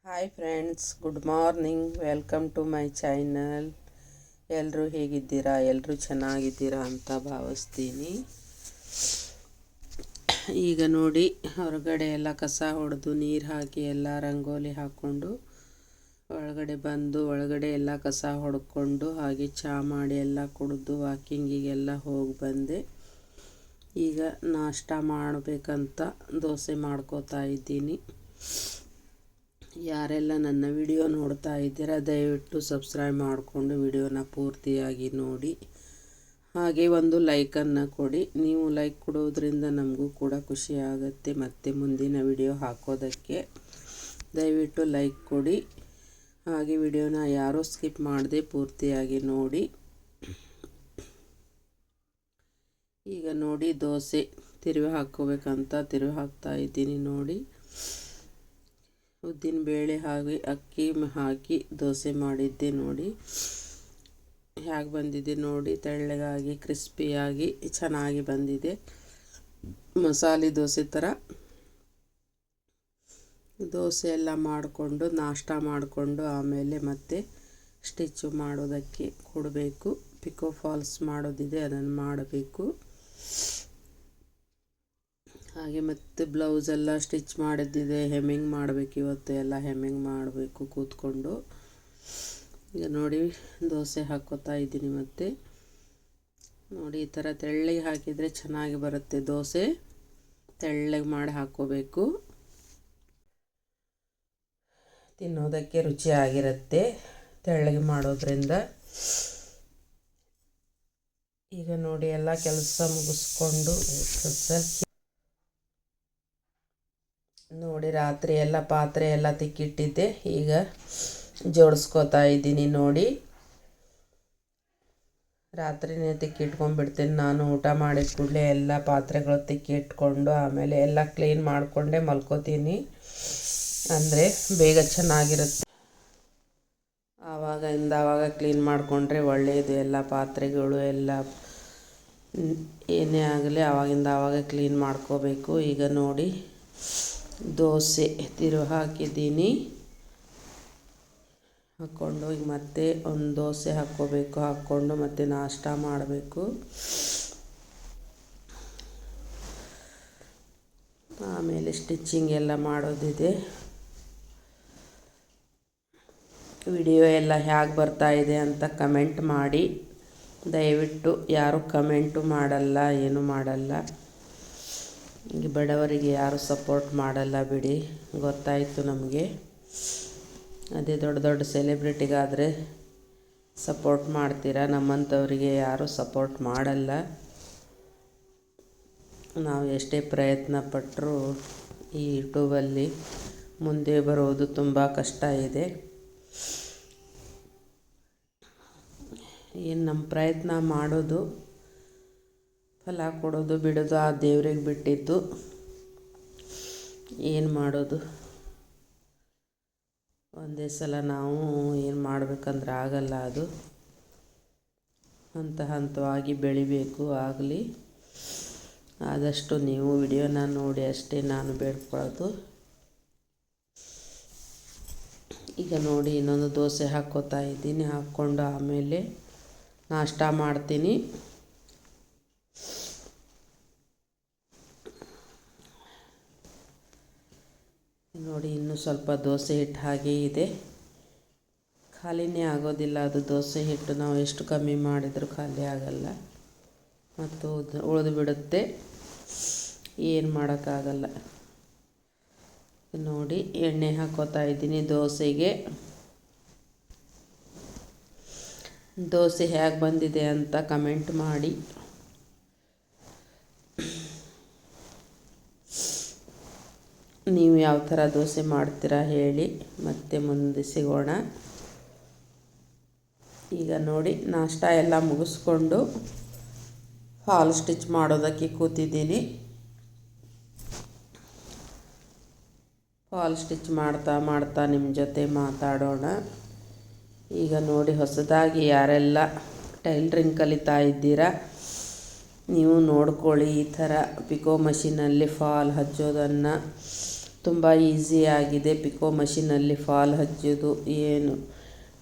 Hi friends, good morning. Welcome to my channel. ಎಲ್ಲರೂ ಹೇಗಿದ್ದೀರಾ? ಎಲ್ಲರೂ ಚೆನ್ನಾಗಿದ್ದೀರಾ ಅಂತ ಭಾವಿಸ್ತೀನಿ. ಈಗ ನೋಡಿ, ಹೊರಗಡೆ ಎಲ್ಲ ಕಸ ಹೊಡೆದು ನೀರು ಹಾಕಿ ಎಲ್ಲ ರಂಗೋಲಿ ಹಾಕ್ಕೊಂಡು ಒಳಗಡೆ ಬಂದು ಒಳಗಡೆ ಎಲ್ಲ ಕಸ ಹೊಡ್ಕೊಂಡು ಹಾಗೆ ಚಹಾ ಮಾಡಿ ಎಲ್ಲ ಕುಡಿದು ವಾಕಿಂಗಿಗೆಲ್ಲ ಹೋಗಿ ಬಂದೆ. ಈಗ ನಾಷ್ಟ ಮಾಡಬೇಕಂತ ದೋಸೆ ಮಾಡ್ಕೋತಾ ಇದ್ದೀನಿ. ಯಾರೆಲ್ಲ ನನ್ನ ವಿಡಿಯೋ ನೋಡ್ತಾ ಇದ್ದೀರಾ ದಯವಿಟ್ಟು ಸಬ್ಸ್ಕ್ರೈಬ್ ಮಾಡಿಕೊಂಡು ವಿಡಿಯೋನ ಪೂರ್ತಿಯಾಗಿ ನೋಡಿ. ಹಾಗೆ ಒಂದು ಲೈಕನ್ನು ಕೊಡಿ. ನೀವು ಲೈಕ್ ಕೊಡೋದ್ರಿಂದ ನಮಗೂ ಕೂಡ ಖುಷಿ ಆಗುತ್ತೆ ಮತ್ತು ಮುಂದಿನ ವಿಡಿಯೋ ಹಾಕೋದಕ್ಕೆ. ದಯವಿಟ್ಟು ಲೈಕ್ ಕೊಡಿ. ಹಾಗೆ ವಿಡಿಯೋನ ಯಾರೂ ಸ್ಕಿಪ್ ಮಾಡದೆ ಪೂರ್ತಿಯಾಗಿ ನೋಡಿ. ಈಗ ನೋಡಿ, ದೋಸೆ ತಿರುವಿ ಹಾಕ್ಕೋಬೇಕಂತ ತಿರುವಿ ಹಾಕ್ತಾ ಇದ್ದೀನಿ. ನೋಡಿ, ಉದ್ದಿನ ಬೇಳೆ ಹಾಗೆ ಅಕ್ಕಿ ಹಾಕಿ ದೋಸೆ ಮಾಡಿದ್ದೆ. ನೋಡಿ ಹೇಗೆ ಬಂದಿದೆ ನೋಡಿ, ತೆಳ್ಳಗಾಗಿ ಕ್ರಿಸ್ಪಿಯಾಗಿ ಚೆನ್ನಾಗಿ ಬಂದಿದೆ. ಮಸಾಲೆ ದೋಸೆ ಥರ ದೋಸೆ ಎಲ್ಲ ಮಾಡಿಕೊಂಡು ನಾಷ್ಟ ಮಾಡಿಕೊಂಡು ಆಮೇಲೆ ಮತ್ತೆ ಸ್ಟಿಚ್ಚು ಮಾಡೋದಕ್ಕೆ ಕೊಡಬೇಕು. ಪಿಕೋ ಫಾಲ್ಸ್ ಮಾಡೋದಿದೆ, ಅದನ್ನು ಮಾಡಬೇಕು. ಹಾಗೆ ಮತ್ತು ಬ್ಲೌಸೆಲ್ಲ ಸ್ಟಿಚ್ ಮಾಡಿದ್ದಿದೆ, ಹೆಮ್ಮಿಂಗ್ ಮಾಡಬೇಕು. ಇವತ್ತು ಎಲ್ಲ ಹೆಮ್ಮಿಂಗ್ ಮಾಡಬೇಕು ಕೂತ್ಕೊಂಡು. ಈಗ ನೋಡಿ, ದೋಸೆ ಹಾಕ್ಕೋತಾ ಇದ್ದೀನಿ. ಮತ್ತು ನೋಡಿ, ಈ ಥರ ತೆಳ್ಳಗೆ ಹಾಕಿದರೆ ಚೆನ್ನಾಗಿ ಬರುತ್ತೆ. ದೋಸೆ ತೆಳ್ಳಗೆ ಮಾಡಿ ಹಾಕ್ಕೋಬೇಕು, ತಿನ್ನೋದಕ್ಕೆ ರುಚಿಯಾಗಿರುತ್ತೆ ತೆಳ್ಳಗೆ ಮಾಡೋದ್ರಿಂದ. ಈಗ ನೋಡಿ, ಎಲ್ಲ ಕೆಲಸ ಮುಗಿಸ್ಕೊಂಡು ನೋಡಿ, ರಾತ್ರಿ ಎಲ್ಲ ಪಾತ್ರೆ ಎಲ್ಲ ತಿಕ್ಕಿಟ್ಟಿದ್ದೆ. ಈಗ ಜೋಡಿಸ್ಕೋತಾ ಇದ್ದೀನಿ. ನೋಡಿ, ರಾತ್ರಿನೇ ತಿಕ್ಕಿಟ್ಕೊಂಡ್ಬಿಡ್ತೀನಿ ನಾನು. ಊಟ ಮಾಡಿದ ಕೂಡಲೇ ಎಲ್ಲ ಪಾತ್ರೆಗಳು ತಿಕ್ಕಿಟ್ಕೊಂಡು ಆಮೇಲೆ ಎಲ್ಲ ಕ್ಲೀನ್ ಮಾಡಿಕೊಂಡೇ ಮಲ್ಕೋತೀನಿ. ಅಂದರೆ ಬೇಗ ಚೆನ್ನಾಗಿರುತ್ತೆ. ಆವಾಗ ಕ್ಲೀನ್ ಮಾಡಿಕೊಂಡ್ರೆ ಒಳ್ಳೆಯದು. ಎಲ್ಲ ಪಾತ್ರೆಗಳು ಎಲ್ಲ ಏನೇ ಆಗಲಿ ಆವಾಗ ಕ್ಲೀನ್ ಮಾಡ್ಕೋಬೇಕು. ಈಗ ನೋಡಿ, ದೋಸೆ ತಿರುವಿ ಹಾಕಿದ್ದೀನಿ. ಹಾಕ್ಕೊಂಡು ಈಗ ಮತ್ತೆ ಒಂದು ದೋಸೆ ಹಾಕ್ಕೋಬೇಕು. ಹಾಕ್ಕೊಂಡು ಮತ್ತೆ ನಾಷ್ಟ ಮಾಡಬೇಕು. ಆಮೇಲೆ ಸ್ಟಿಚ್ಚಿಂಗ್ ಎಲ್ಲ ಮಾಡೋದಿದೆ. ವಿಡಿಯೋ ಎಲ್ಲ ಹೇಗೆ ಬರ್ತಾ ಇದೆ ಅಂತ ಕಮೆಂಟ್ ಮಾಡಿ. ದಯವಿಟ್ಟು ಯಾರು ಕಮೆಂಟು ಮಾಡಲ್ಲ, ಏನು ಮಾಡಲ್ಲ. ಈಗ ಬಡವರಿಗೆ ಯಾರು ಸಪೋರ್ಟ್ ಮಾಡಲ್ಲ ಬಿಡಿ, ಗೊತ್ತಾಯಿತು ನಮಗೆ. ಅದೇ ದೊಡ್ಡ ದೊಡ್ಡ ಸೆಲೆಬ್ರಿಟಿಗಾದರೆ ಸಪೋರ್ಟ್ ಮಾಡ್ತೀರಾ, ನಮ್ಮಂಥವರಿಗೆ ಯಾರೂ ಸಪೋರ್ಟ್ ಮಾಡಲ್ಲ. ನಾವು ಎಷ್ಟೇ ಪ್ರಯತ್ನ ಪಟ್ಟರೂ ಈ ಯೂಟ್ಯೂಬಲ್ಲಿ ಮುಂದೆ ಬರೋದು ತುಂಬ ಕಷ್ಟ ಇದೆ. ಏನು ನಮ್ಮ ಪ್ರಯತ್ನ ಮಾಡೋದು, ಫಲ ಕೊಡೋದು ಬಿಡೋದು ಆ ದೇವ್ರಿಗೆ ಬಿಟ್ಟಿದ್ದು. ಏನು ಮಾಡೋದು, ಒಂದೇ ಸಲ ನಾವು ಏನು ಮಾಡಬೇಕಂದ್ರೆ ಆಗಲ್ಲ. ಅದು ಹಂತವಾಗಿ ಬೆಳಿಬೇಕು. ಆಗಲಿ, ಆದಷ್ಟು ನೀವು ವಿಡಿಯೋನ ನೋಡಿ ಅಷ್ಟೇ ನಾನು ಬೇಡ್ಕೊಳ್ಳೋದು. ಈಗ ನೋಡಿ, ಇನ್ನೊಂದು ದೋಸೆ ಹಾಕ್ಕೋತಾ ಇದ್ದೀನಿ. ಹಾಕ್ಕೊಂಡು ಆಮೇಲೆ ನಾಷ್ಟ ಮಾಡ್ತೀನಿ. ನೋಡಿ, ಇನ್ನೂ ಸ್ವಲ್ಪ ದೋಸೆ ಹಿಟ್ಟು ಹಾಗೇ ಇದೆ. ಖಾಲಿನೇ ಆಗೋದಿಲ್ಲ ಅದು ದೋಸೆ ಹಿಟ್ಟು. ನಾವು ಎಷ್ಟು ಕಮ್ಮಿ ಮಾಡಿದರೂ ಖಾಲಿ ಆಗಲ್ಲ ಮತ್ತು ಉಳಿದು ಬಿಡುತ್ತೆ. ಏನು ಮಾಡೋಕ್ಕಾಗಲ್ಲ. ನೋಡಿ, ಎಣ್ಣೆ ಹಾಕ್ಕೋತಾ ಇದ್ದೀನಿ ದೋಸೆಗೆ. ದೋಸೆ ಹೇಗೆ ಬಂದಿದೆ ಅಂತ ಕಮೆಂಟ್ ಮಾಡಿ. ನೀವು ಯಾವ ಥರ ದೋಸೆ ಮಾಡ್ತೀರಾ ಹೇಳಿ. ಮತ್ತೆ ಮುಂದೆ ಸಿಗೋಣ. ಈಗ ನೋಡಿ, ನಾಷ್ಟ ಎಲ್ಲ ಮುಗಿಸ್ಕೊಂಡು ಫಾಲ್ ಸ್ಟಿಚ್ ಮಾಡೋದಕ್ಕೆ ಕೂತಿದ್ದೀನಿ. ಫಾಲ್ ಸ್ಟಿಚ್ ಮಾಡ್ತಾ ನಿಮ್ಮ ಜೊತೆ ಮಾತಾಡೋಣ. ಈಗ ನೋಡಿ, ಹೊಸದಾಗಿ ಯಾರೆಲ್ಲ ಟೈಲರಿಂಗ್ ಕಲಿತಾ ಇದ್ದೀರಾ ನೀವು ನೋಡ್ಕೊಳ್ಳಿ. ಈ ಥರ ಪಿಕೋ ಮಷೀನಲ್ಲಿ ಫಾಲ್ ಹಚ್ಚೋದನ್ನು ತುಂಬ ಈಸಿಯಾಗಿದೆ. ಪಿಕೋ ಮಷಿನಲ್ಲಿ ಫಾಲ್ ಹಚ್ಚೋದು ಏನು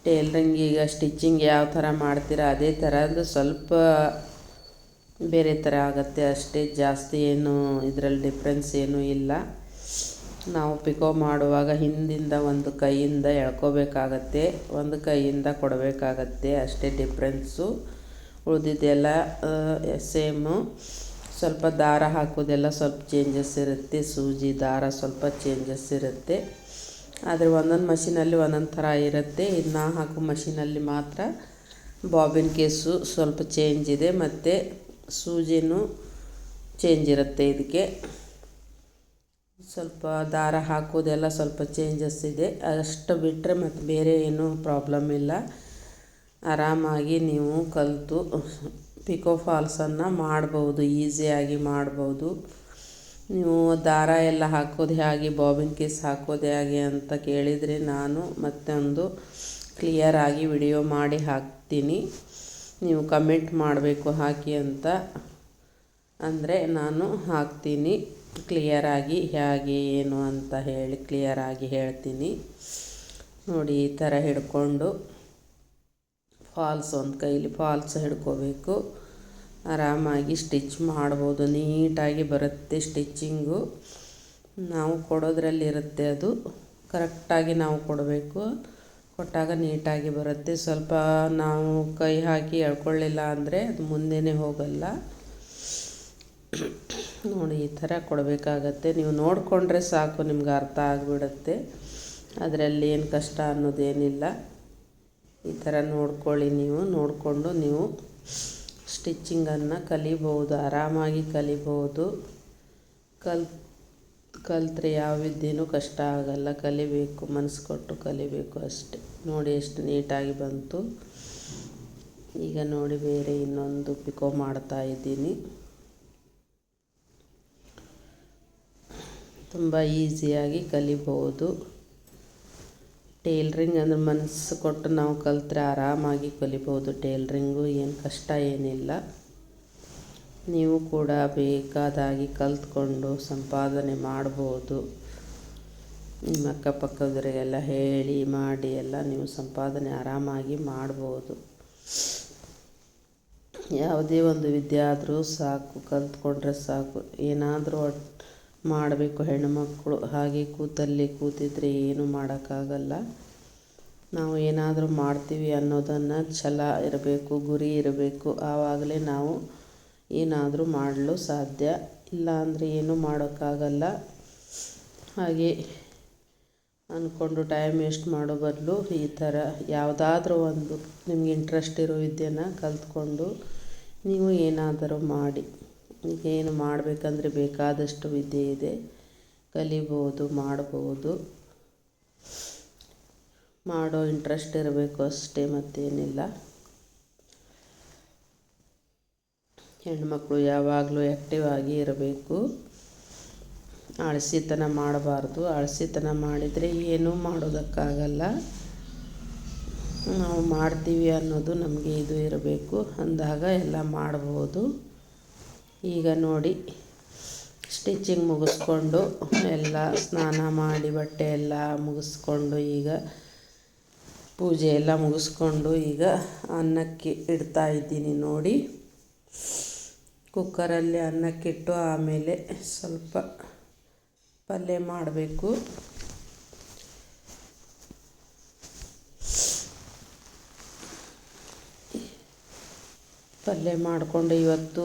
ಟೇಲರಿಂಗ್ ಈಗ ಸ್ಟಿಚಿಂಗ್ ಯಾವ ಥರ ಮಾಡ್ತೀರಾ ಅದೇ ಥರ, ಅಂದರೆ ಸ್ವಲ್ಪ ಬೇರೆ ಥರ ಆಗುತ್ತೆ ಅಷ್ಟೇ, ಜಾಸ್ತಿ ಏನು ಇದರಲ್ಲಿ ಡಿಫ್ರೆನ್ಸ್ ಏನೂ ಇಲ್ಲ. ನಾವು ಪಿಕೋ ಮಾಡುವಾಗ ಹಿಂದಿಂದ ಒಂದು ಕೈಯಿಂದ ಎಳ್ಕೋಬೇಕಾಗತ್ತೆ, ಒಂದು ಕೈಯಿಂದ ಕೊಡಬೇಕಾಗತ್ತೆ, ಅಷ್ಟೇ ಡಿಫ್ರೆನ್ಸು. ಉಳಿದಿದ್ದೆಲ್ಲ ಸೇಮು. ಸ್ವಲ್ಪ ದಾರ ಹಾಕೋದೆಲ್ಲ ಸ್ವಲ್ಪ ಚೇಂಜಸ್ ಇರುತ್ತೆ, ಸೂಜಿ ದಾರ ಸ್ವಲ್ಪ ಚೇಂಜಸ್ ಇರುತ್ತೆ. ಆದರೆ ಒಂದೊಂದು ಮಷಿನಲ್ಲಿ ಒಂದೊಂದು ಥರ ಇರುತ್ತೆ. ಇನ್ನು ಹಾಕೋ ಮಷಿನಲ್ಲಿ ಮಾತ್ರ ಬಾಬಿನ್ ಕೇಸು ಸ್ವಲ್ಪ ಚೇಂಜ್ ಇದೆ, ಮತ್ತು ಸೂಜಿನೂ ಚೇಂಜ್ ಇರುತ್ತೆ. ಇದಕ್ಕೆ ಸ್ವಲ್ಪ ದಾರ ಹಾಕೋದೆಲ್ಲ ಸ್ವಲ್ಪ ಚೇಂಜಸ್ ಇದೆ, ಅಷ್ಟು ಬಿಟ್ಟರೆ ಮತ್ತು ಬೇರೆ ಏನೂ ಪ್ರಾಬ್ಲಮ್ ಇಲ್ಲ. ಆರಾಮಾಗಿ ನೀವು ಕಲಿತು ಪಿಕೋ ಫಾಲ್ಸನ್ನು ಮಾಡ್ಬೋದು, ಈಸಿಯಾಗಿ ಮಾಡ್ಬೋದು. ನೀವು ದಾರ ಎಲ್ಲ ಹಾಕೋದು ಹೇಗೆ, ಬಾಬಿನ್ ಕೇಸ್ ಹಾಕೋದು ಹೇಗೆ ಅಂತ ಕೇಳಿದರೆ ನಾನು ಮತ್ತೊಂದು ಕ್ಲಿಯರಾಗಿ ವಿಡಿಯೋ ಮಾಡಿ ಹಾಕ್ತೀನಿ. ನೀವು ಕಮೆಂಟ್ ಮಾಡಬೇಕು ಹಾಕಿ ಅಂತ, ಅಂದರೆ ನಾನು ಹಾಕ್ತೀನಿ ಕ್ಲಿಯರಾಗಿ, ಹೇಗೆ ಏನು ಅಂತ ಹೇಳಿ ಕ್ಲಿಯರಾಗಿ ಹೇಳ್ತೀನಿ. ನೋಡಿ, ಈ ಥರ ಹಿಡ್ಕೊಂಡು ಫಾಲ್ಸ್ ಒಂದು ಕೈಲಿ ಫಾಲ್ಸ್ ಹಿಡ್ಕೋಬೇಕು. ಆರಾಮಾಗಿ ಸ್ಟಿಚ್ ಮಾಡ್ಬೋದು, ನೀಟಾಗಿ ಬರುತ್ತೆ ಸ್ಟಿಚ್ಚಿಂಗು. ನಾವು ಕೊಡೋದ್ರಲ್ಲಿರುತ್ತೆ, ಅದು ಕರೆಕ್ಟಾಗಿ ನಾವು ಕೊಡಬೇಕು, ಕೊಟ್ಟಾಗ ನೀಟಾಗಿ ಬರುತ್ತೆ. ಸ್ವಲ್ಪ ನಾವು ಕೈ ಹಾಕಿ ಎಳ್ಕೊಳ್ಳಿಲ್ಲ ಅಂದರೆ ಅದು ಮುಂದೆನೇ ಹೋಗಲ್ಲ. ನೋಡಿ, ಈ ಥರ ಕೊಡಬೇಕಾಗತ್ತೆ. ನೀವು ನೋಡಿಕೊಂಡ್ರೆ ಸಾಕು, ನಿಮ್ಗೆ ಅರ್ಥ ಆಗಿಬಿಡುತ್ತೆ, ಅದರಲ್ಲಿ ಏನು ಕಷ್ಟ ಅನ್ನೋದೇನಿಲ್ಲ. ಈ ಥರ ನೋಡ್ಕೊಳ್ಳಿ, ನೀವು ನೋಡಿಕೊಂಡು ನೀವು ಸ್ಟಿಚ್ಚಿಂಗನ್ನು ಕಲಿಬೋದು, ಆರಾಮಾಗಿ ಕಲಿಬೋದು. ಕಲಿತ್ರೆ ಯಾವ ವಿದ್ಯೆನೂ ಕಷ್ಟ ಆಗಲ್ಲ, ಕಲಿಬೇಕು, ಮನಸ್ಸು ಕೊಟ್ಟು ಕಲಿಬೇಕು ಅಷ್ಟೆ. ನೋಡಿ ಎಷ್ಟು ನೀಟಾಗಿ ಬಂತು. ಈಗ ನೋಡಿ, ಬೇರೆ ಇನ್ನೊಂದು ಪಿಕೋ ಮಾಡ್ತಾಯಿದ್ದೀನಿ. ತುಂಬ ಈಸಿಯಾಗಿ ಕಲಿಬೋದು. ಟೇಲ್ರಿಂಗ್ ಅಂದರೆ ಮನಸ್ಸು ಕೊಟ್ಟು ನಾವು ಕಲಿತ್ರೆ ಆರಾಮಾಗಿ ಕಲಿಬೋದು. ಟೇಲ್ರಿಂಗು ಏನು ಕಷ್ಟ ಏನಿಲ್ಲ. ನೀವು ಕೂಡ ಬೇಕಾದಾಗಿ ಕಲಿತ್ಕೊಂಡು ಸಂಪಾದನೆ ಮಾಡ್ಬೋದು. ನಿಮ್ಮ ಅಕ್ಕಪಕ್ಕದವರಿಗೆಲ್ಲ ಹೇಳಿ ಮಾಡಿ ಎಲ್ಲ ನೀವು ಸಂಪಾದನೆ ಆರಾಮಾಗಿ ಮಾಡ್ಬೋದು. ಯಾವುದೇ ಒಂದು ವಿದ್ಯೆ ಆದರೂ ಸಾಕು, ಕಲಿತ್ಕೊಂಡ್ರೆ ಸಾಕು. ಏನಾದರೂ ಮಾಡಬೇಕು ಹೆಣ್ಣುಮಕ್ಕಳು, ಹಾಗೆ ಕೂತಿದ್ರೆ ಏನೂ ಮಾಡೋಕ್ಕಾಗಲ್ಲ. ನಾವು ಏನಾದರೂ ಮಾಡ್ತೀವಿ ಅನ್ನೋದನ್ನು ಛಲ ಇರಬೇಕು, ಗುರಿ ಇರಬೇಕು, ಆವಾಗಲೇ ನಾವು ಏನಾದರೂ ಮಾಡಲು ಸಾಧ್ಯ. ಇಲ್ಲ ಅಂದರೆ ಏನೂ ಮಾಡೋಕ್ಕಾಗಲ್ಲ. ಹಾಗೆ ಅಂದ್ಕೊಂಡು ಟೈಮ್ ವೇಸ್ಟ್ ಮಾಡೋ ಬದಲು ಈ ಥರ ಯಾವುದಾದ್ರೂ ಒಂದು ನಿಮ್ಗೆ ಇಂಟ್ರೆಸ್ಟ್ ಇರೋ ವಿದ್ಯೆನ ಕಲಿತ್ಕೊಂಡು ನೀವು ಏನಾದರೂ ಮಾಡಿ. ಏನು ಮಾಡಬೇಕಂದ್ರೆ ಬೇಕಾದಷ್ಟು ವಿದ್ಯೆ ಇದೆ, ಕಲಿಬೋದು, ಮಾಡ್ಬೋದು. ಮಾಡೋ ಇಂಟ್ರೆಸ್ಟ್ ಇರಬೇಕು ಅಷ್ಟೇ, ಮತ್ತೇನಿಲ್ಲ. ಹೆಣ್ಮಕ್ಳು ಯಾವಾಗಲೂ ಆ್ಯಕ್ಟಿವ್ ಆಗಿ ಇರಬೇಕು, ಆಳಸಿತನ ಮಾಡಬಾರ್ದು. ಆಳಸಿತನ ಮಾಡಿದರೆ ಏನೂ ಮಾಡೋದಕ್ಕಾಗಲ್ಲ. ನಾವು ಮಾಡ್ತೀವಿ ಅನ್ನೋದು ನಮಗೆ ಇದು ಇರಬೇಕು, ಅಂದಾಗ ಎಲ್ಲ ಮಾಡ್ಬೋದು. ಈಗ ನೋಡಿ, ಸ್ಟಿಚಿಂಗ್ ಮುಗಿಸ್ಕೊಂಡು ಎಲ್ಲ ಸ್ನಾನ ಮಾಡಿ ಬಟ್ಟೆ ಎಲ್ಲ ಮುಗಿಸ್ಕೊಂಡು ಈಗ ಪೂಜೆ ಎಲ್ಲ ಮುಗಿಸ್ಕೊಂಡು ಈಗ ಅನ್ನಕ್ಕೆ ಇಡ್ತಾಯಿದ್ದೀನಿ. ನೋಡಿ, ಕುಕ್ಕರಲ್ಲಿ ಅನ್ನಕ್ಕಿಟ್ಟು ಆಮೇಲೆ ಸ್ವಲ್ಪ ಪಲ್ಯ ಮಾಡಬೇಕು. ಪಲ್ಯ ಮಾಡಿಕೊಂಡು ಇವತ್ತು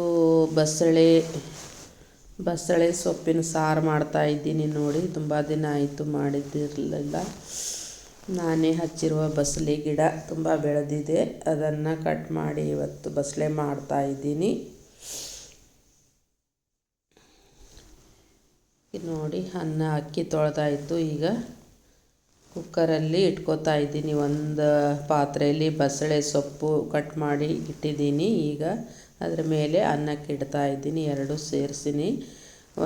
ಬಸಳೆ ಸೊಪ್ಪಿನ ಸಾರು ಮಾಡ್ತಾಯಿದ್ದೀನಿ. ನೋಡಿ, ತುಂಬ ದಿನ ಆಯಿತು ಮಾಡಿದ್ದಿರಲಿಲ್ಲ. ನಾನೇ ಹಚ್ಚಿರುವ ಬಸಳೆ ಗಿಡ ತುಂಬ ಬೆಳೆದಿದೆ, ಅದನ್ನು ಕಟ್ ಮಾಡಿ ಇವತ್ತು ಬಸಳೆ ಮಾಡ್ತಾಯಿದ್ದೀನಿ. ನೋಡಿ, ಅಕ್ಕಿ ತೊಳೆದಾಯಿತು. ಈಗ ಕುಕ್ಕರಲ್ಲಿ ಇಟ್ಕೋತಾ ಇದ್ದೀನಿ. ಒಂದು ಪಾತ್ರೆಯಲ್ಲಿ ಬಸಳೆ ಸೊಪ್ಪು ಕಟ್ ಮಾಡಿ ಇಟ್ಟಿದ್ದೀನಿ. ಈಗ ಅದರ ಮೇಲೆ ಅನ್ನಕ್ಕೆ ಇಡ್ತಾ ಇದ್ದೀನಿ. ಎರಡೂ ಸೇರಿಸಿನಿ,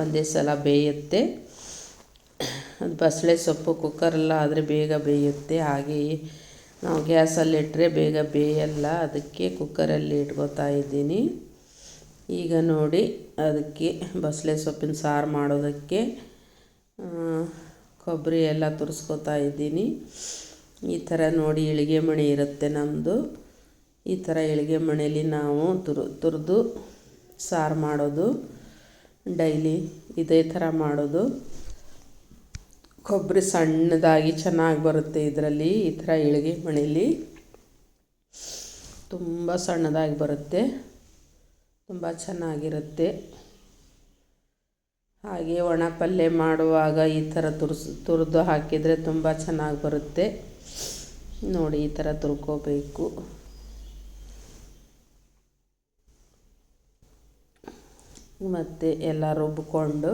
ಒಂದೇ ಸಲ ಬೇಯುತ್ತೆ. ಅದು ಬಸಳೆ ಸೊಪ್ಪು ಕುಕ್ಕರೆಲ್ಲ ಆದರೆ ಬೇಗ ಬೇಯುತ್ತೆ, ಹಾಗೆಯೇ ನಾವು ಗ್ಯಾಸಲ್ಲಿಟ್ಟರೆ ಬೇಗ ಬೇಯಲ್ಲ, ಅದಕ್ಕೆ ಕುಕ್ಕರಲ್ಲಿ ಇಟ್ಕೋತಾ ಇದ್ದೀನಿ. ಈಗ ನೋಡಿ, ಅದಕ್ಕೆ ಬಸಳೆ ಸೊಪ್ಪಿನ ಸಾರು ಮಾಡೋದಕ್ಕೆ ಕೊಬ್ಬರಿ ಎಲ್ಲ ತುರಿಸ್ಕೊತಾ ಇದ್ದೀನಿ. ಈ ಥರ ನೋಡಿ ಇಳಿಗೆ ಮಣೆ ಇರುತ್ತೆ ನಮ್ಮದು. ಈ ಥರ ಇಳಿಗೆ ಮಣೇಲಿ ನಾವು ತುರಿದು ಸಾರು ಮಾಡೋದು. ಡೈಲಿ ಇದೇ ಥರ ಮಾಡೋದು. ಕೊಬ್ಬರಿ ಸಣ್ಣದಾಗಿ ಚೆನ್ನಾಗಿ ಬರುತ್ತೆ ಇದರಲ್ಲಿ. ಈ ಥರ ಇಳಿಗೆ ಮಣೇಲಿ ತುಂಬ ಸಣ್ಣದಾಗಿ ಬರುತ್ತೆ, ತುಂಬ ಚೆನ್ನಾಗಿರುತ್ತೆ. ಹಾಗೆ ಒಣ ಪಲ್ಯ ಮಾಡುವಾಗ ಈ ಥರ ತುರಿದು ಹಾಕಿದರೆ ತುಂಬ ಚೆನ್ನಾಗಿ ಬರುತ್ತೆ. ನೋಡಿ ಈ ಥರ ತುರ್ಕೋಬೇಕು. ಮತ್ತು ಎಲ್ಲ ರುಬ್ಬಿಕೊಂಡು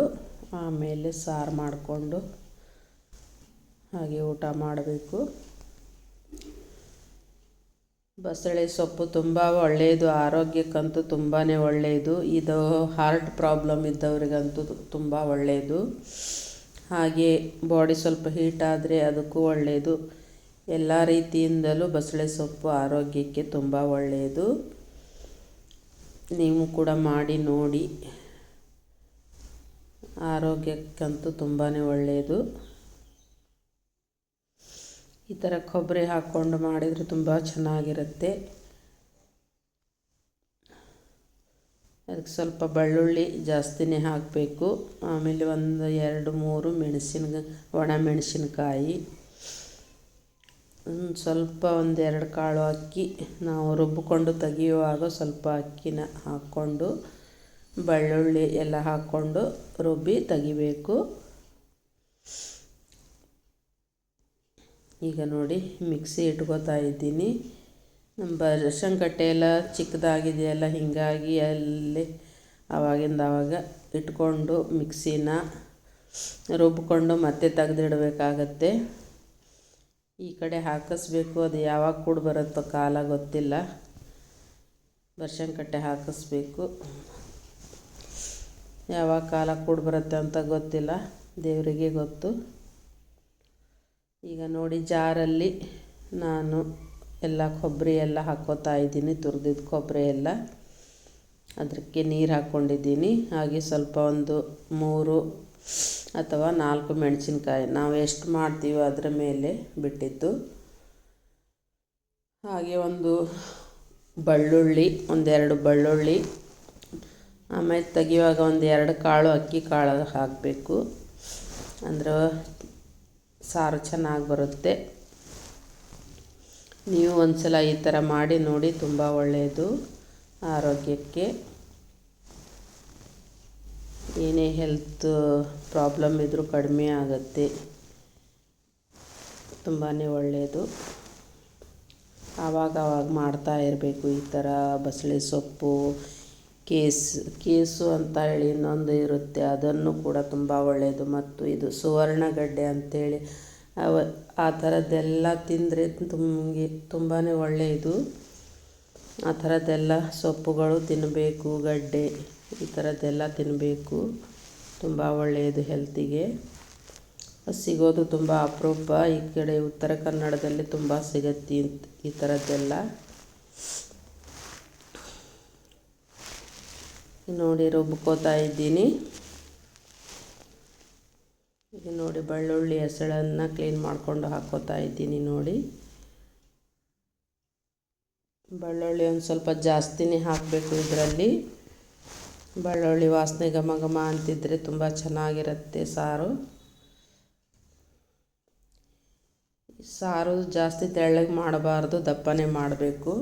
ಆಮೇಲೆ ಸಾರು ಮಾಡಿಕೊಂಡು ಹಾಗೆ ಊಟ ಮಾಡಬೇಕು. ಬಸಳೆ ಸೊಪ್ಪು ತುಂಬ ಒಳ್ಳೆಯದು, ಆರೋಗ್ಯಕ್ಕಂತೂ ತುಂಬಾ ಒಳ್ಳೆಯದು. ಇದು ಹಾರ್ಟ್ ಪ್ರಾಬ್ಲಮ್ ಇದ್ದವರಿಗಂತೂ ತುಂಬ ಒಳ್ಳೆಯದು. ಹಾಗೆ ಬಾಡಿ ಸ್ವಲ್ಪ ಹೀಟ್ ಆದರೆ ಅದಕ್ಕೂ ಒಳ್ಳೆಯದು. ಎಲ್ಲ ರೀತಿಯಿಂದಲೂ ಬಸಳೆ ಸೊಪ್ಪು ಆರೋಗ್ಯಕ್ಕೆ ತುಂಬ ಒಳ್ಳೆಯದು. ನೀವು ಕೂಡ ಮಾಡಿ ನೋಡಿ, ಆರೋಗ್ಯಕ್ಕಂತೂ ತುಂಬಾ ಒಳ್ಳೆಯದು. ಈ ಥರ ಕೊಬ್ಬರಿ ಹಾಕ್ಕೊಂಡು ಮಾಡಿದರೆ ತುಂಬ ಚೆನ್ನಾಗಿರುತ್ತೆ. ಅದಕ್ಕೆ ಸ್ವಲ್ಪ ಬೆಳ್ಳುಳ್ಳಿ ಜಾಸ್ತಿನೇ ಹಾಕಬೇಕು. ಆಮೇಲೆ ಒಂದು 2-3 ಒಣ ಮೆಣಸಿನ್ಕಾಯಿ, ಸ್ವಲ್ಪ 1-2 ಕಾಳು ಅಕ್ಕಿ. ನಾವು ರುಬ್ಬಿಕೊಂಡು ತೆಗೆಯುವಾಗ ಸ್ವಲ್ಪ ಅಕ್ಕಿನ ಹಾಕ್ಕೊಂಡು ಬೆಳ್ಳುಳ್ಳಿ ಎಲ್ಲ ಹಾಕ್ಕೊಂಡು ರುಬ್ಬಿ ತೆಗಿಬೇಕು. ಈಗ ನೋಡಿ ಮಿಕ್ಸಿ ಇಟ್ಕೋತಾ ಇದ್ದೀನಿ. ನಮ್ಮ ರೇಷನ್-ಕಟ್ಟೆ ಎಲ್ಲ ಚಿಕ್ಕದಾಗಿದೆಯಲ್ಲ, ಹೀಗಾಗಿ ಅಲ್ಲಿ ಆವಾಗ ಇಟ್ಕೊಂಡು ಮಿಕ್ಸಿನ ರುಬ್ಬಿಕೊಂಡು ಮತ್ತೆ ತೆಗೆದಿಡಬೇಕಾಗತ್ತೆ. ಈ ಕಡೆ ಹಾಕಿಸ್ಬೇಕು, ಅದು ಯಾವಾಗ ಕೂಡ ಬರುತ್ತೋ ಕಾಲ ಗೊತ್ತಿಲ್ಲ. ರೇಷನ್-ಕಟ್ಟೆ ಹಾಕಿಸ್ಬೇಕು, ಯಾವಾಗ ಕಾಲ ಕೂಡ ಬರುತ್ತೆ ಅಂತ ಗೊತ್ತಿಲ್ಲ, ದೇವರಿಗೆ ಗೊತ್ತು. ಈಗ ನೋಡಿ ಜಾರಲ್ಲಿ ನಾನು ಎಲ್ಲ ಕೊಬ್ಬರಿ ಎಲ್ಲ ಹಾಕ್ಕೋತಾ ಇದ್ದೀನಿ. ತುರಿದಿದ್ದು ಕೊಬ್ಬರಿ ಎಲ್ಲ ಅದಕ್ಕೆ ನೀರು ಹಾಕ್ಕೊಂಡಿದ್ದೀನಿ. ಹಾಗೆ ಸ್ವಲ್ಪ 3 ಅಥವಾ 4 ಮೆಣಸಿನ್ಕಾಯಿ, ನಾವು ಎಷ್ಟು ಮಾಡ್ತೀವೋ ಅದರ ಮೇಲೆ ಬಿಟ್ಟಿದ್ದು. ಹಾಗೆ ಬೆಳ್ಳುಳ್ಳಿ, 1-2 ಬೆಳ್ಳುಳ್ಳಿ. ಆಮೇಲೆ ತೆಗಿಯುವಾಗ 1-2 ಕಾಳು ಅಕ್ಕಿ ಕಾಳು ಹಾಕಬೇಕು, ಅಂದ್ರೆ ಸಾರು ಚೆನ್ನಾಗಿ ಬರುತ್ತೆ. ನೀವು ಒಂದ್ಸಲ ಈ ಥರ ಮಾಡಿ ನೋಡಿ, ತುಂಬ ಒಳ್ಳೆಯದು ಆರೋಗ್ಯಕ್ಕೆ. ಏನೇ ಹೆಲ್ತ್ ಪ್ರಾಬ್ಲಮ್ ಇದ್ದರೂ ಕಡಿಮೆ ಆಗುತ್ತೆ, ತುಂಬಾ ಒಳ್ಳೆಯದು. ಆವಾಗ ಮಾಡ್ತಾ ಇರಬೇಕು ಈ ಥರ. ಬಸಳೆ ಸೊಪ್ಪು, ಕೇಸು ಅಂತ ಹೇಳಿ ಇನ್ನೊಂದು ಇರುತ್ತೆ, ಅದನ್ನು ಕೂಡ ತುಂಬ ಒಳ್ಳೆಯದು. ಮತ್ತು ಇದು ಸುವರ್ಣಗಡ್ಡೆ ಅಂಥೇಳಿ ಆ ಥರದ್ದೆಲ್ಲ ತಿಂದರೆ ತುಂಬಾ ಒಳ್ಳೆಯದು. ಆ ಥರದ್ದೆಲ್ಲ ಸೊಪ್ಪುಗಳು ತಿನ್ನಬೇಕು, ಗಡ್ಡೆ ಈ ಥರದ್ದೆಲ್ಲ ತಿನ್ನಬೇಕು, ತುಂಬ ಒಳ್ಳೆಯದು ಹೆಲ್ತಿಗೆ. ಸಿಗೋದು ತುಂಬ ಅಪರೂಪ. ಈ ಕಡೆ ಉತ್ತರ ಕನ್ನಡದಲ್ಲಿ ತುಂಬ ಸಿಗತ್ತೆ ಈ ಥರದ್ದೆಲ್ಲ. ನೋಡಿ ರುಬ್ಕೋತಾ ಇದ್ದೀನಿ. ಈಗ ನೋಡಿ ಬೆಳ್ಳುಳ್ಳಿ ಹೆಸಳನ್ನು ಕ್ಲೀನ್ ಮಾಡಿಕೊಂಡು ಹಾಕ್ಕೋತಾ ಇದ್ದೀನಿ. ನೋಡಿ ಬೆಳ್ಳುಳ್ಳಿ ಒಂದು ಸ್ವಲ್ಪ ಜಾಸ್ತಿನೇ ಹಾಕಬೇಕು ಇದರಲ್ಲಿ. ಬೆಳ್ಳುಳ್ಳಿ ವಾಸನೆ ಘಮ ಘಮ ಅಂತಿದ್ರೆ ತುಂಬ ಚೆನ್ನಾಗಿರುತ್ತೆ ಸಾರು. ಸಾರು ಜಾಸ್ತಿ ತೆಳ್ಳಗೆ ಮಾಡಬಾರ್ದು, ದಪ್ಪನೇ ಮಾಡಬೇಕು.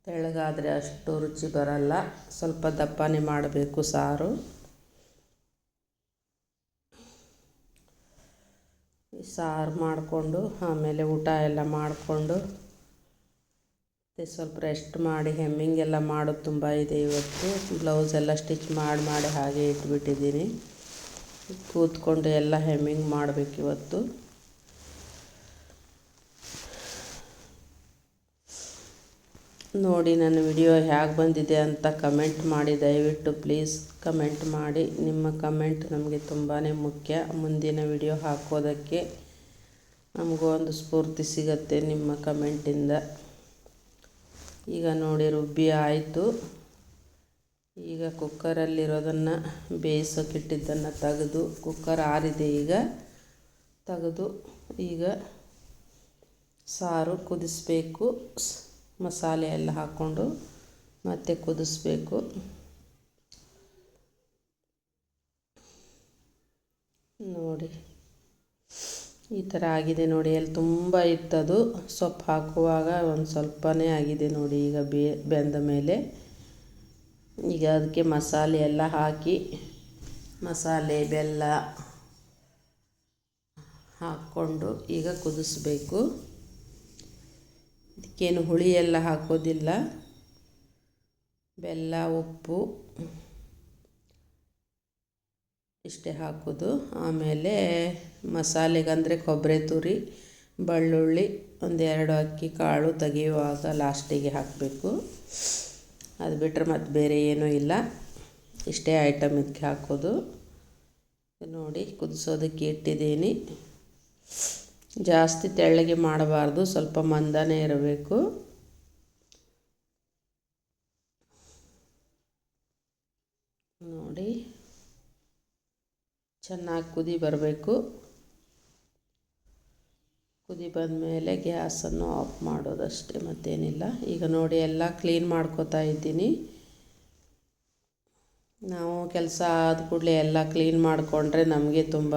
ತೆಳ್ಳಗಾದರೆ ಅಷ್ಟು ರುಚಿ ಬರಲ್ಲ, ಸ್ವಲ್ಪ ದಪ್ಪನೇ ಮಾಡಬೇಕು ಸಾರು. ಸಾರು ಮಾಡಿಕೊಂಡು ಆಮೇಲೆ ಊಟ ಎಲ್ಲ ಮಾಡಿಕೊಂಡು ಸ್ವಲ್ಪ ರೆಸ್ಟ್ ಮಾಡಿ, ಹೆಮ್ಮಿಂಗ್ ಎಲ್ಲ ಮಾಡೋದು ತುಂಬ ಇದೆ ಇವತ್ತು. ಬ್ಲೌಸ್ ಎಲ್ಲ ಸ್ಟಿಚ್ ಮಾಡಿ ಹಾಗೆ ಇಟ್ಬಿಟ್ಟಿದ್ದೀನಿ. ಕೂತ್ಕೊಂಡು ಎಲ್ಲ ಹೆಮ್ಮಿಂಗ್ ಮಾಡಬೇಕು ಇವತ್ತು. ನೋಡಿ ನನ್ನ ವಿಡಿಯೋ ಹೇಗೆ ಬಂದಿದೆ ಅಂತ ಕಮೆಂಟ್ ಮಾಡಿ, ದಯವಿಟ್ಟು ಪ್ಲೀಸ್ ಕಮೆಂಟ್ ಮಾಡಿ. ನಿಮ್ಮ ಕಮೆಂಟ್ ನಮಗೆ ತುಂಬಾ ಮುಖ್ಯ. ಮುಂದಿನ ವಿಡಿಯೋ ಹಾಕೋದಕ್ಕೆ ನಮಗೂ ಒಂದು ಸ್ಫೂರ್ತಿ ಸಿಗುತ್ತೆ ನಿಮ್ಮ ಕಮೆಂಟಿಂದ. ಈಗ ನೋಡಿ ರುಬ್ಬಿ ಆಯಿತು. ಈಗ ಕುಕ್ಕರಲ್ಲಿರೋದನ್ನು ಬೇಯಿಸೋಕ್ಕಿಟ್ಟಿದ್ದನ್ನು ತೆಗೆದು, ಕುಕ್ಕರ್ ಆರಿದೆ ಈಗ, ತೆಗೆದು ಈಗ ಸಾರು ಕುದಿಸ್ಬೇಕು. ಮಸಾಲೆ ಎಲ್ಲ ಹಾಕ್ಕೊಂಡು ಮತ್ತೆ ಕುದಿಸ್ಬೇಕು. ನೋಡಿ ಈ ಥರ ಆಗಿದೆ ನೋಡಿ. ಅಲ್ಲಿ ತುಂಬ ಇತ್ತದು, ಸೊಪ್ಪು ಹಾಕುವಾಗ ಒಂದು ಸ್ವಲ್ಪನೇ ಆಗಿದೆ ನೋಡಿ. ಈಗ ಬೆಂದ ಮೇಲೆ ಈಗ ಅದಕ್ಕೆ ಮಸಾಲೆ ಎಲ್ಲ ಹಾಕಿ, ಮಸಾಲೆ ಬೆಲ್ಲ ಹಾಕ್ಕೊಂಡು ಈಗ ಕುದಿಸ್ಬೇಕು. ಇದಕ್ಕೇನು ಹುಳಿ ಎಲ್ಲ ಹಾಕೋದಿಲ್ಲ, ಬೆಲ್ಲ ಉಪ್ಪು ಇಷ್ಟೇ ಹಾಕೋದು. ಆಮೇಲೆ ಮಸಾಲೆಗಂದರೆ ಕೊಬ್ಬರಿ ತುರಿ, ಬೆಳ್ಳುಳ್ಳಿ, ಒಂದೆರಡು ಅಕ್ಕಿ ಕಾಳು ತೆಗೆಯುವಾಗ ಲಾಸ್ಟಿಗೆ ಹಾಕಬೇಕು. ಅದು ಬಿಟ್ಟರೆ ಮತ್ತು ಬೇರೆ ಏನೂ ಇಲ್ಲ, ಇಷ್ಟೇ ಐಟಮ್ ಇದಕ್ಕೆ ಹಾಕೋದು. ನೋಡಿ ಕುದಿಸೋದಕ್ಕೆ ಇಟ್ಟಿದ್ದೀನಿ. ಜಾಸ್ತಿ ತೆಳ್ಳಗೆ ಮಾಡಬಾರ್ದು, ಸ್ವಲ್ಪ ಮಂದನೇ ಇರಬೇಕು. ನೋಡಿ ಚೆನ್ನಾಗಿ ಕುದಿ ಬರಬೇಕು. ಕುದಿ ಬಂದಮೇಲೆ ಗ್ಯಾಸನ್ನು ಆಫ್ ಮಾಡೋದಷ್ಟೇ, ಮತ್ತೇನಿಲ್ಲ. ಈಗ ನೋಡಿ ಎಲ್ಲ ಕ್ಲೀನ್ ಮಾಡ್ಕೋತಾ ಇದ್ದೀನಿ. ನಾವು ಕೆಲಸ ಆದ ಕೂಡಲೇ ಎಲ್ಲ ಕ್ಲೀನ್ ಮಾಡಿಕೊಂಡ್ರೆ ನಮಗೆ ತುಂಬ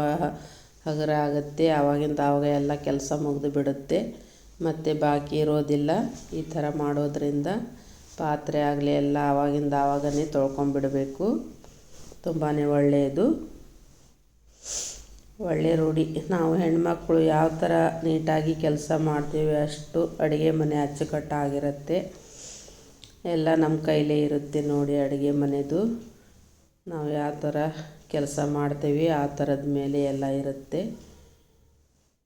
ಹಗುರ ಆಗುತ್ತೆ. ಆವಾಗಿಂದ ಆವಾಗ ಎಲ್ಲ ಕೆಲಸ ಮುಗಿದು ಬಿಡುತ್ತೆ, ಮತ್ತು ಬಾಕಿ ಇರೋದಿಲ್ಲ. ಈ ಥರ ಮಾಡೋದ್ರಿಂದ ಪಾತ್ರೆ ಆಗಲಿ ಎಲ್ಲ ಆವಾಗಿಂದ ಆವಾಗನೇ ತೊಳ್ಕೊಂಬಿಡಬೇಕು. ತುಂಬಾ ಒಳ್ಳೆಯದು, ಒಳ್ಳೆಯ ರೂಢಿ. ನಾವು ಹೆಣ್ಮಕ್ಳು ಯಾವ ಥರ ನೀಟಾಗಿ ಕೆಲಸ ಮಾಡ್ತೀವಿ ಅಷ್ಟು ಅಡುಗೆ ಮನೆ ಅಚ್ಚುಕಟ್ಟಾಗಿರುತ್ತೆ. ಎಲ್ಲ ನಮ್ಮ ಕೈಲೇ ಇರುತ್ತೆ ನೋಡಿ. ಅಡುಗೆ ಮನೆದು ನಾವು ಯಾವ ಥರ ಕೆಲಸ ಮಾಡ್ತೀವಿ ಆ ಥರದ ಮೇಲೆ ಎಲ್ಲ ಇರುತ್ತೆ.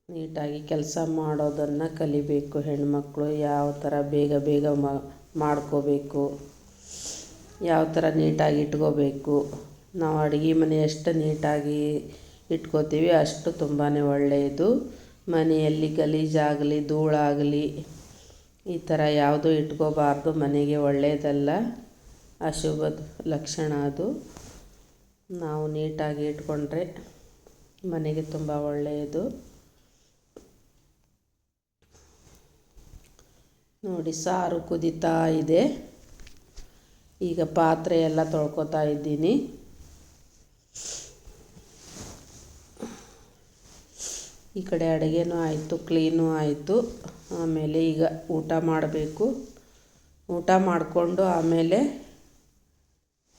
ನೀಟಾಗಿ ಕೆಲಸ ಮಾಡೋದನ್ನು ಕಲಿಬೇಕು ಹೆಣ್ಮಕ್ಳು. ಯಾವ ಥರ ಬೇಗ ಬೇಗ ಮಾಡ್ಕೋಬೇಕು, ಯಾವ ಥರ ನೀಟಾಗಿ ಇಟ್ಕೋಬೇಕು. ನಾವು ಅಡುಗೆ ಮನೆ ಎಷ್ಟು ನೀಟಾಗಿ ಇಟ್ಕೋತೀವಿ ಅಷ್ಟು ತುಂಬಾ ಒಳ್ಳೆಯದು. ಮನೆಯಲ್ಲಿ ಗಲೀಜಾಗಲಿ ಧೂಳಾಗಲಿ ಈ ಥರ ಯಾವುದೂ ಇಟ್ಕೋಬಾರ್ದು, ಮನೆಗೆ ಒಳ್ಳೆಯದಲ್ಲ, ಅಶುಭ ಲಕ್ಷಣ ಅದು. ನಾವು ನೀಟಾಗಿ ಇಟ್ಕೊಂಡ್ರೆ ಮನೆಗೆ ತುಂಬ ಒಳ್ಳೆಯದು. ನೋಡಿ ಸಾರು ಕುದೀತಾ ಇದೆ. ಈಗ ಪಾತ್ರೆ ಎಲ್ಲ ತೊಳ್ಕೊತಾ ಇದ್ದೀನಿ. ಈ ಕಡೆ ಅಡುಗೆನೂ ಆಯಿತು, ಕ್ಲೀನೂ ಆಯಿತು. ಆಮೇಲೆ ಈಗ ಊಟ ಮಾಡಬೇಕು. ಊಟ ಮಾಡಿಕೊಂಡು ಆಮೇಲೆ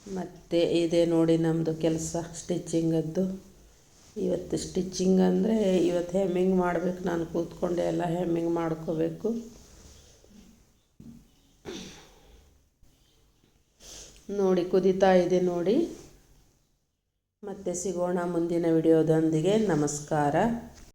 ಮತ್ತೆ ಇದೆ ನೋಡಿ ನಮ್ಮದು ಕೆಲಸ, ಸ್ಟಿಚ್ಚಿಂಗದ್ದು. ಇವತ್ತು ಸ್ಟಿಚ್ಚಿಂಗ್ ಅಂದರೆ ಇವತ್ತು ಹೆಮ್ಮಿಂಗ್ ಮಾಡಬೇಕು. ನಾನು ಕೂತ್ಕೊಂಡೆ ಎಲ್ಲ ಹೆಮ್ಮಿಂಗ್ ಮಾಡ್ಕೋಬೇಕು. ನೋಡಿ ಕುದೀತಾ ಇದೆ ನೋಡಿ. ಮತ್ತೆ ಸಿಗೋಣ ಮುಂದಿನ ವಿಡಿಯೋದೊಂದಿಗೆ. ನಮಸ್ಕಾರ.